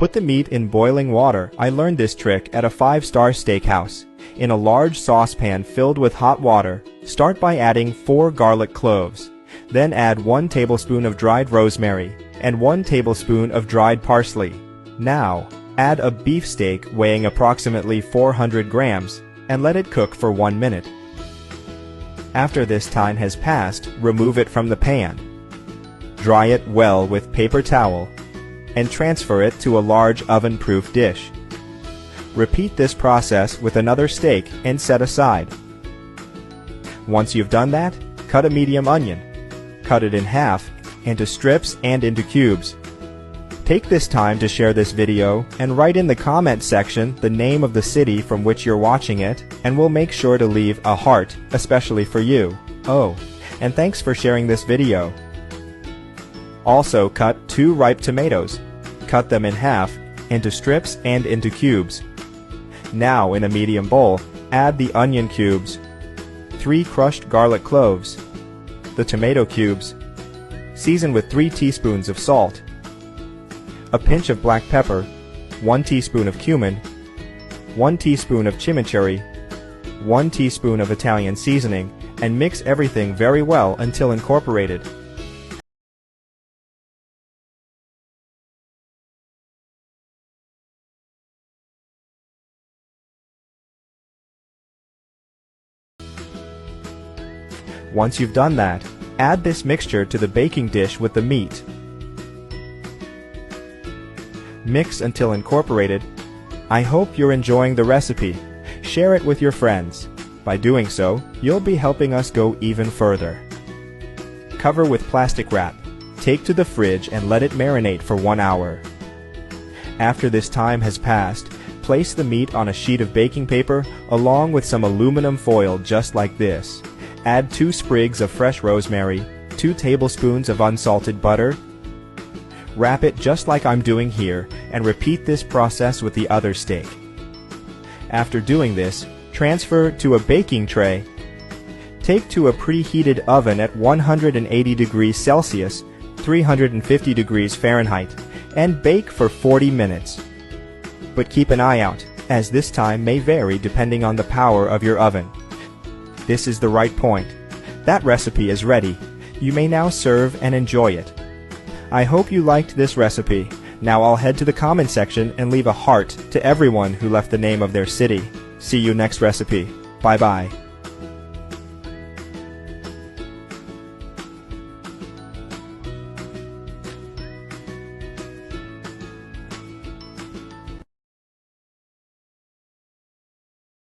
Put the meat in boiling water. I learned this trick at a 5-star steakhouse. In a large saucepan filled with hot water, start by adding 4 garlic cloves. Then add 1 tablespoon of dried rosemary and 1 tablespoon of dried parsley. Now, add a beef steak weighing approximately 400 grams and let it cook for 1 minute. After this time has passed, remove it from the pan. Dry it well with paper towel and transfer it to a large oven-proof dish. Repeat this process with another steak and set aside. Once you've done that, cut a medium onion. Cut it in half, into strips and into cubes. Take this time to share this video and write in the comment section the name of the city from which you're watching it, and we'll make sure to leave a heart, especially for you. Oh, and thanks for sharing this video. Also, cut 2 ripe tomatoes. Cut them in half, into strips and into cubes. Now, in a medium bowl, add the onion cubes, 3 crushed garlic cloves, the tomato cubes. Season with 3 teaspoons of salt, a pinch of black pepper, 1 teaspoon of cumin, 1 teaspoon of chimichurri, 1 teaspoon of Italian seasoning, and mix everything very well until incorporated. Once you've done that, add this mixture to the baking dish with the meat. Mix until incorporated. I hope you're enjoying the recipe. Share it with your friends. By doing so, you'll be helping us go even further. Cover with plastic wrap. Take to the fridge and let it marinate for 1 hour. After this time has passed, place the meat on a sheet of baking paper along with some aluminum foil just like this. Add 2 sprigs of fresh rosemary, 2 tablespoons of unsalted butter. Wrap it just like I'm doing here and repeat this process with the other steak. After doing this, transfer to a baking tray. Take to a preheated oven at 180 degrees Celsius, 350 degrees Fahrenheit, and bake for 40 minutes. But keep an eye out, as this time may vary depending on the power of your oven. This is the right point. That recipe is ready. You may now serve and enjoy it. I hope you liked this recipe. Now I'll head to the comment section and leave a heart to everyone who left the name of their city. See you next recipe. Bye bye.